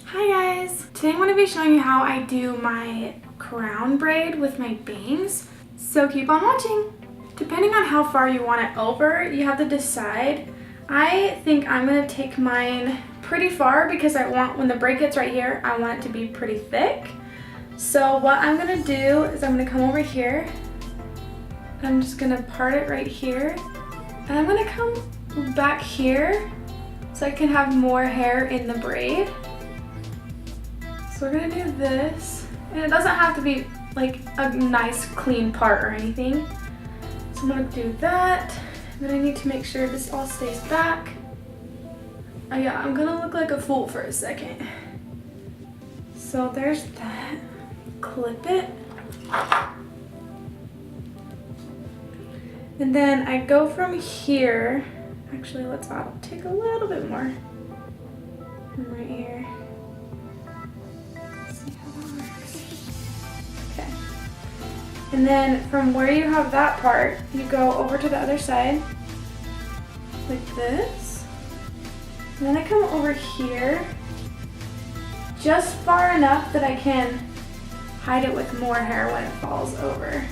Hi guys! Today I'm going to be showing you how I do my crown braid with my bangs, so keep on watching. Depending on how far you want it over, you have to decide. I think I'm going to take mine pretty far because I want, when the braid gets right here, I want it to be pretty thick. So what I'm going to do is I'm going to come over here. I'm just going to part it right here. And I'm going to come back here so I can have more hair in the braid. So we're gonna do this, and it doesn't have to be like a nice clean part or anything. So I'm gonna do that, and then I need to make sure this all stays back. Oh yeah, I'm gonna look like a fool for a second. So there's that. Clip it. And then I go from here. Actually, I'll take a little bit more from right here. And then from where you have that part, you go over to the other side, like this. And then I come over here, just far enough that I can hide it with more hair when it falls over.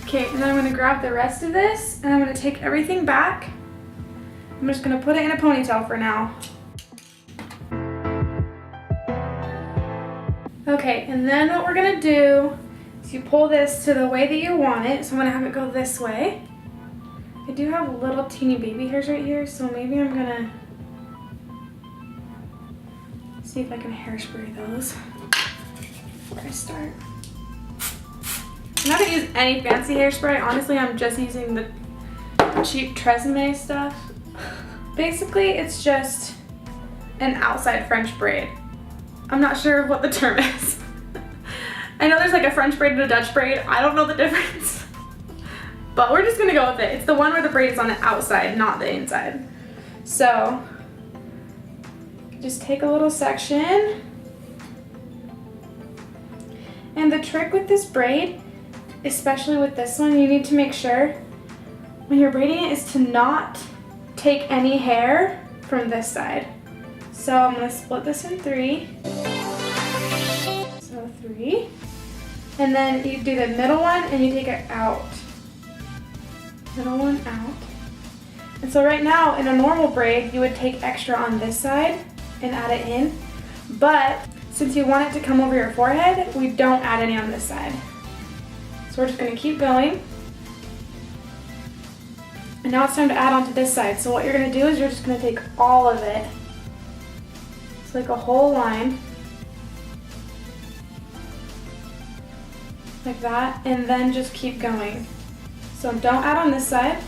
Okay, and then I'm gonna grab the rest of this, and I'm gonna take everything back. I'm just gonna put it in a ponytail for now. Okay, and then what we're gonna do is you pull this to the way that you want it. So I'm gonna have it go this way. I do have little teeny baby hairs right here, so maybe I'm gonna see if I can hairspray those before I start. I'm not gonna use any fancy hairspray. Honestly, I'm just using the cheap Tresemme stuff. Basically, it's just an outside French braid. I'm not sure what the term is. I know there's like a French braid and a Dutch braid. I don't know the difference. But we're just gonna go with it. It's the one where the braid is on the outside, not the inside. So, just take a little section. And the trick with this braid, especially with this one, you need to make sure when you're braiding it is to not take any hair from this side. So I'm gonna split this in 3. So 3. And then you do the middle one and you take it out. Middle one out. And so right now in a normal braid, you would take extra on this side and add it in. But since you want it to come over your forehead, we don't add any on this side. So we're just gonna keep going. And now it's time to add onto this side. So what you're gonna do is you're just gonna take all of it. It's like a whole line, like that, and then just keep going. So don't add on this side,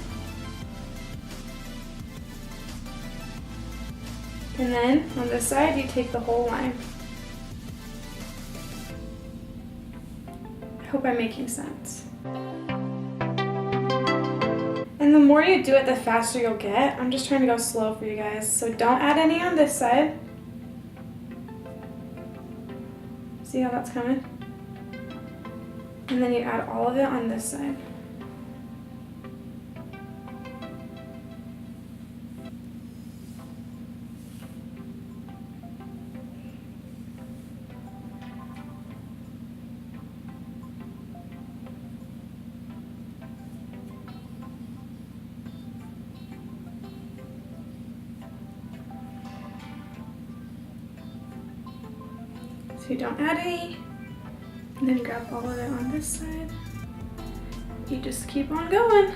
and then on this side you take the whole line. I hope I'm making sense. And the more you do it, the faster you'll get. I'm just trying to go slow for you guys. So don't add any on this side. See how that's coming? And then you add all of it on this side. So you don't add any, and then grab all of it on this side. You just keep on going.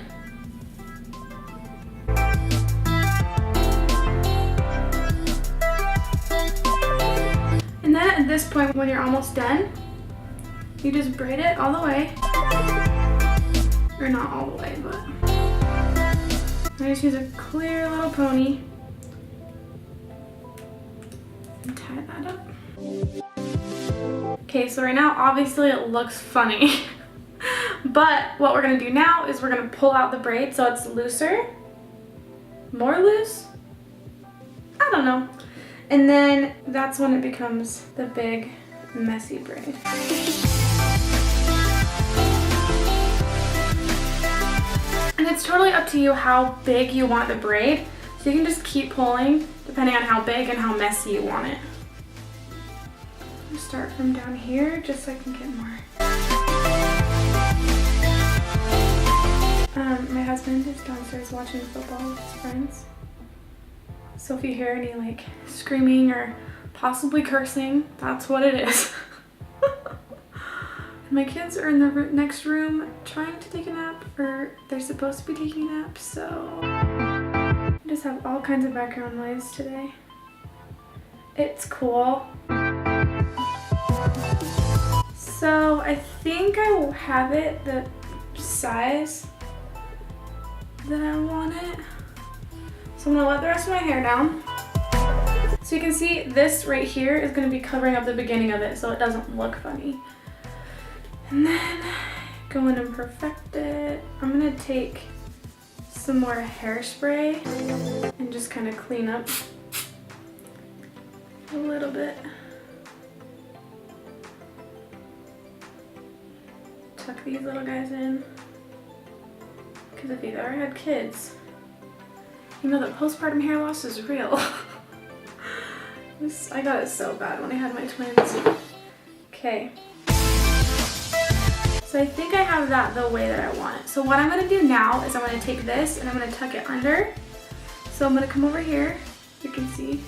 And then at this point, when you're almost done, you just braid it all the way. Or not all the way, but I just use a clear little pony and tie that up. Okay, so right now, obviously it looks funny, but what we're gonna do now is we're gonna pull out the braid so it's looser, more loose, I don't know. And then that's when it becomes the big, messy braid. And it's totally up to you how big you want the braid. So you can just keep pulling depending on how big and how messy you want it. I'm gonna start from down here just so I can get more. My husband is downstairs watching football with his friends. So if you hear any like screaming or possibly cursing, that's what it is. And my kids are in the next room trying to take a nap, or they're supposed to be taking a nap, so I just have all kinds of background noise today. It's cool. So I think I will have it the size that I want it. So I'm gonna let the rest of my hair down. So you can see this right here is gonna be covering up the beginning of it so it doesn't look funny. And then go in and perfect it. I'm gonna take some more hairspray and just kind of clean up a little bit. Tuck these little guys in. Because if you've ever had kids, you know that postpartum hair loss is real. I got it so bad when I had my twins. Okay. So I think I have that the way that I want it. So what I'm gonna do now is I'm gonna take this and I'm gonna tuck it under. So I'm gonna come over here, you can see,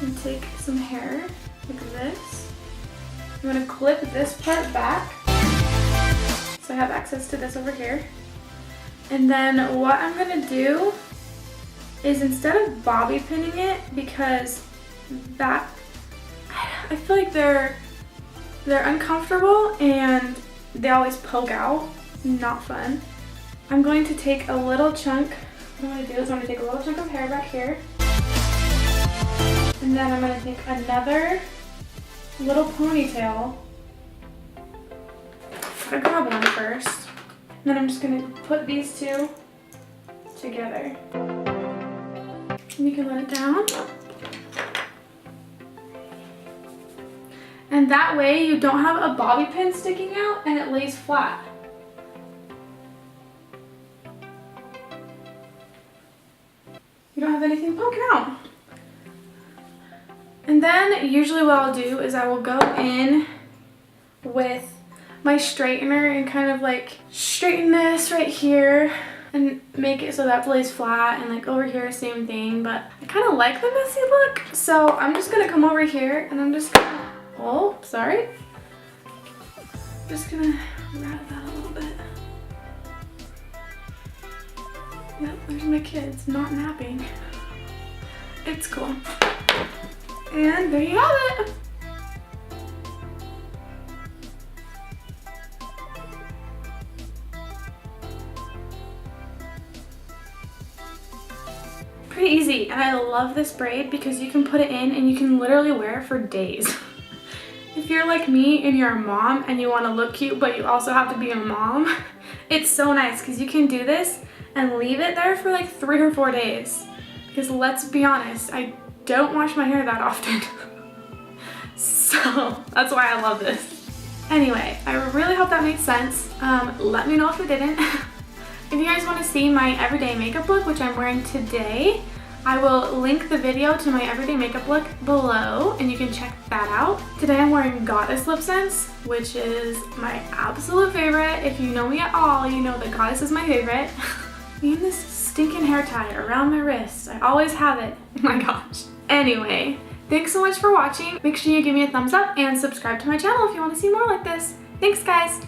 and take some hair like this. I'm gonna clip this part back. So I have access to this over here. And then what I'm gonna do is instead of bobby pinning it, because that, I feel like they're uncomfortable and they always poke out, not fun. I'm going to take a little chunk, what I'm gonna do is I'm gonna take a little chunk of hair back here, and then I'm gonna take another little ponytail. Gotta grab one first, and then I'm just gonna put these two together. And you can let it down. And that way you don't have a bobby pin sticking out and it lays flat. You don't have anything poking out. And then usually what I'll do is I will go in with my straightener and kind of like straighten this right here and make it so that lays flat, and like over here same thing, but I kind of like the messy look. So I'm just gonna come over here and I'm just gonna, oh, sorry. Just gonna wrap that a little bit. Yep, there's my kids not napping. It's cool. And there you have it. Pretty easy, and I love this braid because you can put it in and you can literally wear it for days. If you're like me and you're a mom and you want to look cute but you also have to be a mom, it's so nice because you can do this and leave it there for like 3 or 4 days. Because let's be honest, I don't wash my hair that often. So that's why I love this. Anyway, I really hope that made sense. Let me know if it didn't. If you guys want to see my everyday makeup look, which I'm wearing today, I will link the video to my everyday makeup look below and you can check that out. Today I'm wearing Goddess Lip Sense, which is my absolute favorite. If you know me at all, you know that Goddess is my favorite. Me and this stinking hair tie around my wrist. I always have it. Oh my gosh. Anyway, thanks so much for watching. Make sure you give me a thumbs up and subscribe to my channel if you want to see more like this. Thanks guys!